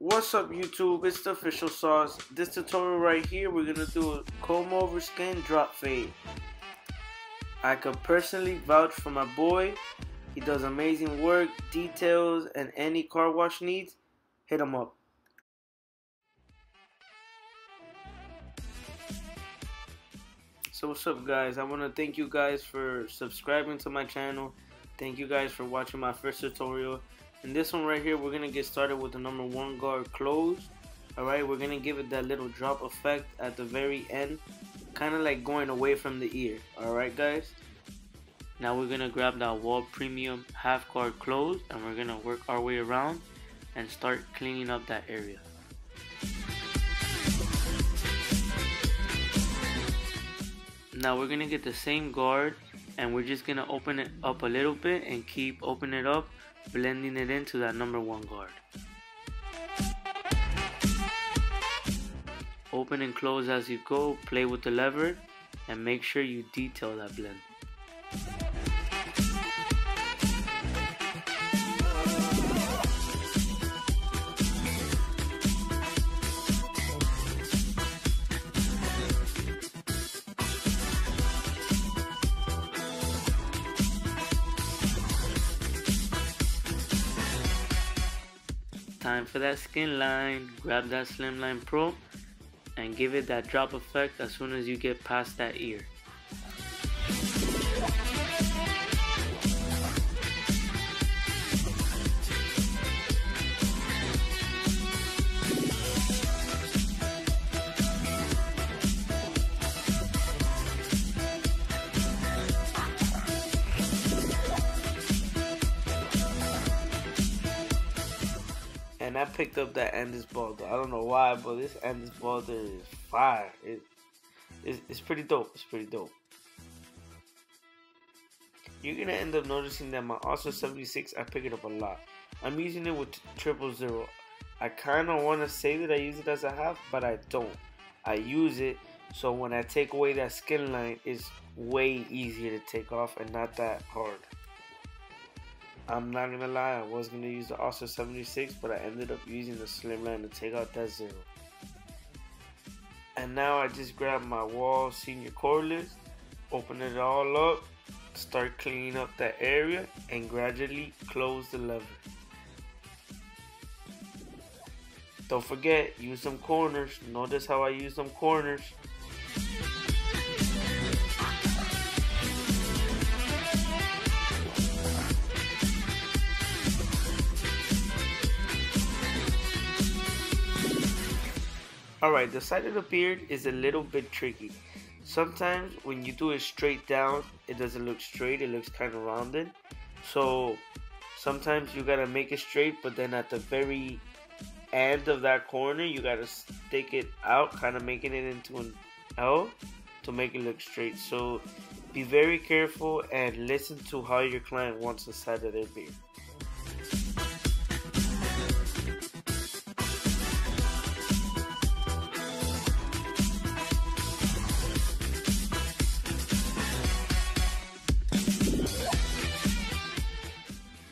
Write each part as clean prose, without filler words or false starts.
What's up YouTube, it's the official sauce. This tutorial right here, we're gonna do a Combover skin drop fade. I could personally vouch for my boy. He does amazing work, details, and any car wash needs, hit him up. So what's up guys, I want to thank you guys for subscribing to my channel. Thank you guys for watching my first tutorial. In this one right here, we're going to get started with the number 1 guard closed. Alright, we're going to give it that little drop effect at the very end, kind of like going away from the ear. Alright guys, now we're going to grab that wall premium half guard closed, and we're going to work our way around and start cleaning up that area. Now we're going to get the same guard, and we're just going to open it up a little bit and keep opening it up, blending it into that number 1 guard. Open and close as you go, play with the lever, and make sure you detail that blend. Time for that skin line. Grab that Slimline Pro and give it that drop effect as soon as you get past that ear. And I picked up that Andes Balder. I don't know why, but this Andes Balder is fire. It's pretty dope. It's pretty dope. You're gonna end up noticing that my Oscar 76, I pick it up a lot. I'm using it with 000. I kind of want to say that I use it as a half, but I don't. I use it so when I take away that skin line, it's way easier to take off and not that hard. I'm not gonna lie, I was gonna use the Oscar 76, but I ended up using the Slimline to take out that 0. And now I just grab my wall senior cordless, open it all up, start cleaning up that area, and gradually close the lever. Don't forget, use some corners. Notice how I use some corners. Alright, the side of the beard is a little bit tricky. Sometimes when you do it straight down, it doesn't look straight, it looks kind of rounded. So sometimes you gotta make it straight, but then at the very end of that corner, you gotta stick it out, kind of making it into an L to make it look straight. So be very careful and listen to how your client wants the side of their beard.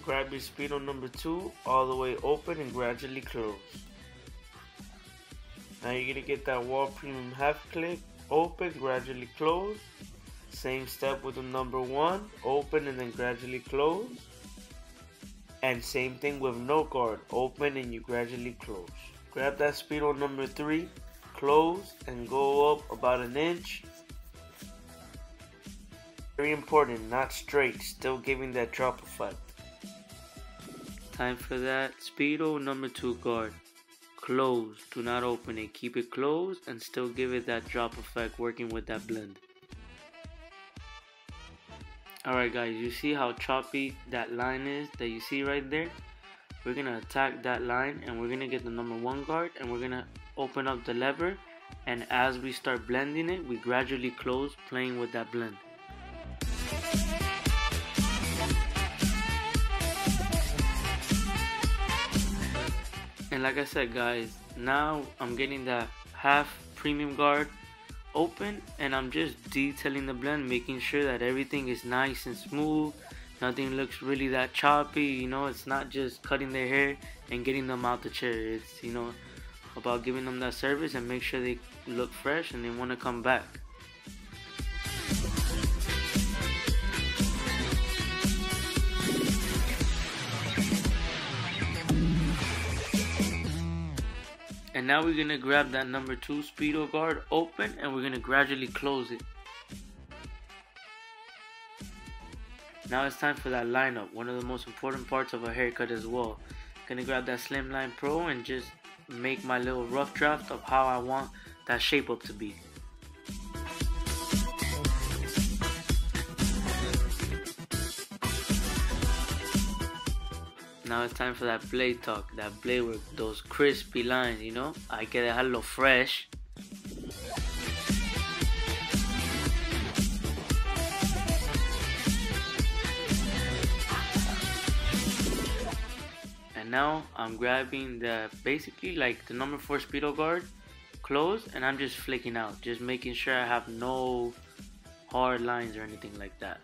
Grab your Speedo number 2 all the way open and gradually close. Now you're going to get that wall premium half click, open, gradually close. Same step with the number 1, open and then gradually close. And same thing with no guard, open and you gradually close. Grab that Speedo number 3, close and go up about an inch. Very important, not straight, still giving that drop effect. Time for that Speedo number 2 guard. Close, do not open it, keep it closed and still give it that drop effect working with that blend. Alright guys, you see how choppy that line is that you see right there? We're going to attack that line and we're going to get the number 1 guard and we're going to open up the lever, and as we start blending it, we gradually close, playing with that blend. And like I said guys, now I'm getting that half premium guard open and I'm just detailing the blend, making sure that everything is nice and smooth, Nothing looks really that choppy, you know. It's not just cutting their hair and getting them out the chair. It's, you know, about giving them that service and make sure they look fresh and they want to come back. And now we're gonna grab that number 2 Speedo guard open and we're gonna gradually close it. Now it's time for that lineup, one of the most important parts of a haircut as well. Gonna grab that Slimline Pro and just make my little rough draft of how I want that shape up to be. Now it's time for that blade talk, that blade work, those crispy lines, you know. Hay que dejarlo fresh. And now I'm grabbing basically like the number 4 Speedo guard closed, and I'm just flicking out, just making sure I have no hard lines or anything like that.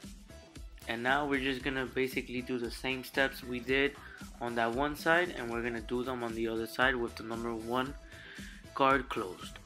And now we're just gonna basically do the same steps we did on that one side, and we're gonna do them on the other side with the number 1 guard closed.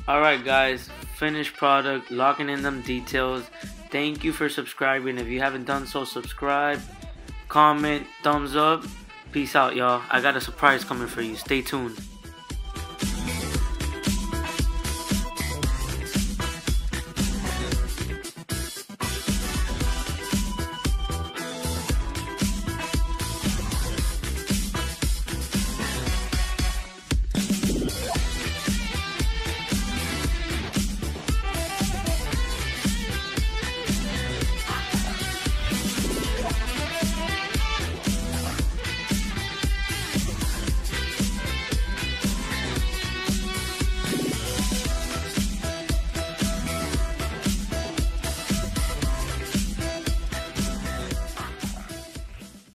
Alright guys, finished product, locking in them details. Thank you for subscribing. If you haven't done so, subscribe, comment, thumbs up. Peace out, y'all. I got a surprise coming for you. Stay tuned.